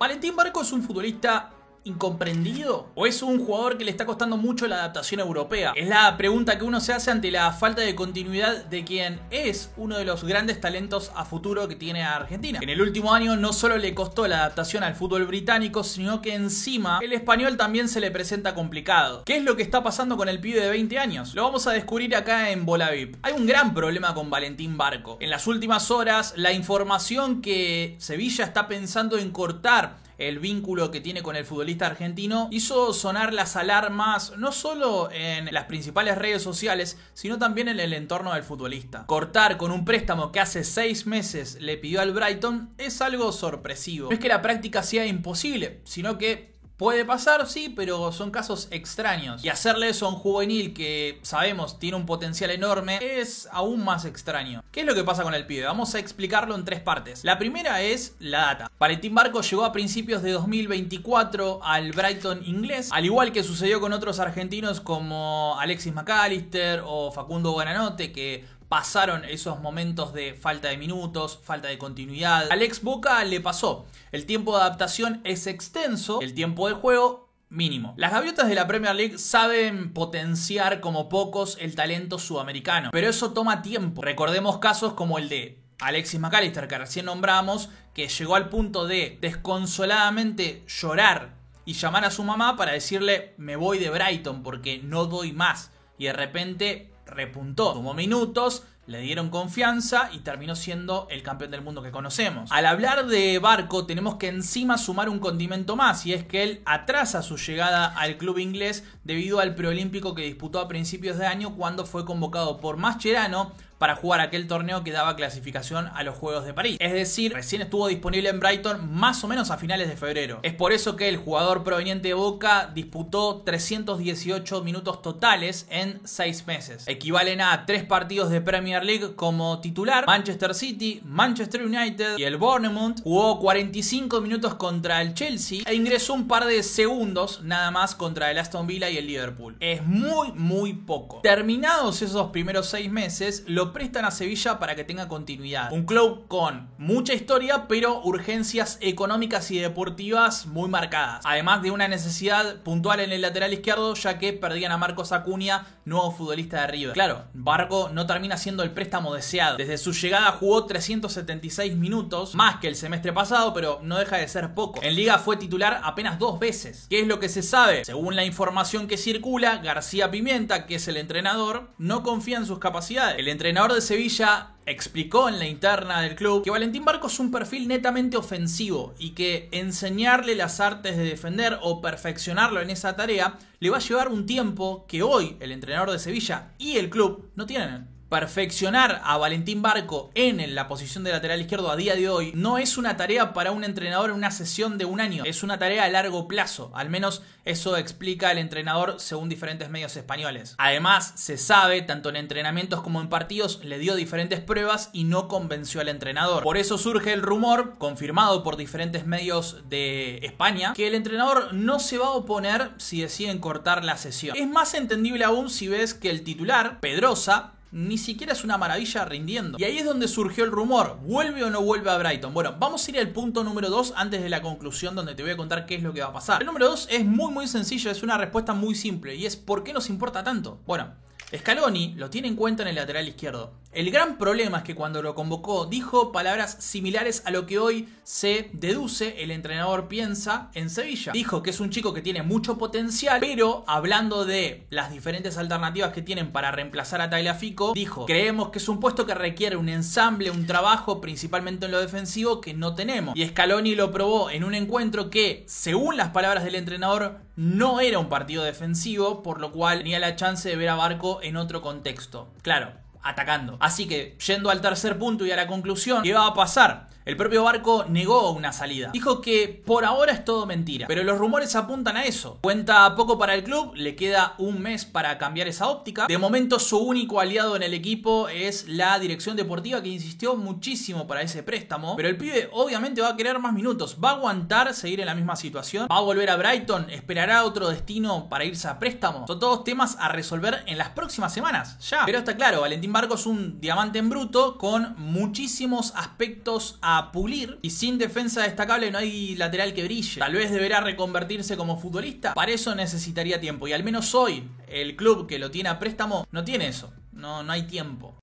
¿Valentín Barco es un futbolista incomprendido? ¿O es un jugador que le está costando mucho la adaptación europea? Es la pregunta que uno se hace ante la falta de continuidad de quien es uno de los grandes talentos a futuro que tiene a Argentina. En el último año no solo le costó la adaptación al fútbol británico, sino que encima el español también se le presenta complicado. ¿Qué es lo que está pasando con el pibe de 20 años? Lo vamos a descubrir acá en Bola VIP. Hay un gran problema con Valentín Barco. En las últimas horas, la información que Sevilla está pensando en cortar el vínculo que tiene con el futbolista argentino hizo sonar las alarmas no solo en las principales redes sociales, sino también en el entorno del futbolista. Cortar con un préstamo que hace 6 meses le pidió al Brighton es algo sorpresivo. No es que la práctica sea imposible, sino que puede pasar, sí, pero son casos extraños. Y hacerle eso a un juvenil que sabemos tiene un potencial enorme es aún más extraño. ¿Qué es lo que pasa con el pibe? Vamos a explicarlo en 3 partes. La primera es la data. Valentín Barco llegó a principios de 2024 al Brighton inglés, al igual que sucedió con otros argentinos como Alexis McAllister o Facundo Buonanotte, que pasaron esos momentos de falta de minutos, falta de continuidad. Al ex Boca le pasó. El tiempo de adaptación es extenso, el tiempo de juego mínimo. Las gaviotas de la Premier League saben potenciar como pocos el talento sudamericano, pero eso toma tiempo. Recordemos casos como el de Alexis McAllister, que recién nombramos, que llegó al punto de desconsoladamente llorar y llamar a su mamá para decirle: me voy de Brighton porque no doy más. Y de repente repuntó, tomó minutos, le dieron confianza y terminó siendo el campeón del mundo que conocemos. Al hablar de Barco tenemos que encima sumar un condimento más, y es que él atrasa su llegada al club inglés debido al preolímpico que disputó a principios de año, cuando fue convocado por Mascherano para jugar aquel torneo que daba clasificación a los Juegos de París. Es decir, recién estuvo disponible en Brighton más o menos a finales de febrero. Es por eso que el jugador proveniente de Boca disputó 318 minutos totales en 6 meses. Equivalen a 3 partidos de Premier League como titular. Manchester City, Manchester United y el Bournemouth. Jugó 45 minutos contra el Chelsea e ingresó un par de segundos nada más contra el Aston Villa y el Liverpool. Es muy poco. Terminados esos primeros 6 meses, lo prestan a Sevilla para que tenga continuidad. Un club con mucha historia, pero urgencias económicas y deportivas muy marcadas. Además de una necesidad puntual en el lateral izquierdo, ya que perdían a Marcos Acuña, nuevo futbolista de River. Claro, Barco no termina siendo el préstamo deseado. Desde su llegada jugó 376 minutos, más que el semestre pasado, pero no deja de ser poco. En Liga fue titular apenas 2 veces. ¿Qué es lo que se sabe? Según la información que circula, García Pimienta, que es el entrenador, no confía en sus capacidades. El entrenador de Sevilla explicó en la interna del club que Valentín Barco es un perfil netamente ofensivo y que enseñarle las artes de defender o perfeccionarlo en esa tarea le va a llevar un tiempo que hoy el entrenador de Sevilla y el club no tienen. Perfeccionar a Valentín Barco en la posición de lateral izquierdo a día de hoy no es una tarea para un entrenador en una sesión de un año, es una tarea a largo plazo, al menos eso explica el entrenador según diferentes medios españoles. Además, se sabe, tanto en entrenamientos como en partidos, le dio diferentes pruebas y no convenció al entrenador. Por eso surge el rumor, confirmado por diferentes medios de España, que el entrenador no se va a oponer si deciden cortar la sesión. Es más entendible aún si ves que el titular, Pedrosa, ni siquiera es una maravilla rindiendo. Y ahí es donde surgió el rumor: ¿vuelve o no vuelve a Brighton? Bueno, vamos a ir al punto número 2 antes de la conclusión, donde te voy a contar qué es lo que va a pasar. El número 2 es muy sencillo, es una respuesta muy simple, y es: ¿por qué nos importa tanto? Bueno, Scaloni lo tiene en cuenta en el lateral izquierdo. El gran problema es que cuando lo convocó dijo palabras similares a lo que hoy se deduce el entrenador piensa en Sevilla. Dijo que es un chico que tiene mucho potencial, pero hablando de las diferentes alternativas que tienen para reemplazar a Tagliafico, dijo: creemos que es un puesto que requiere un ensamble, un trabajo principalmente en lo defensivo que no tenemos. Y Scaloni lo probó en un encuentro que, según las palabras del entrenador, no era un partido defensivo, por lo cual tenía la chance de ver a Barco en otro contexto. Claro, atacando. Así que, yendo al tercer punto y a la conclusión, ¿qué va a pasar? El propio Barco negó una salida. Dijo que por ahora es todo mentira, pero los rumores apuntan a eso. Cuenta poco para el club, le queda un mes para cambiar esa óptica. De momento su único aliado en el equipo es la dirección deportiva, que insistió muchísimo para ese préstamo, pero el pibe obviamente va a querer más minutos. ¿Va a aguantar seguir en la misma situación? ¿Va a volver a Brighton? ¿Esperará otro destino para irse a préstamo? Son todos temas a resolver en las próximas semanas, ya. Pero está claro, Valentín Barco es un diamante en bruto con muchísimos aspectos a a pulir y sin defensa destacable no hay lateral que brille. Tal vez deberá reconvertirse como futbolista. Para eso necesitaría tiempo y al menos hoy el club que lo tiene a préstamo no tiene eso. No hay tiempo.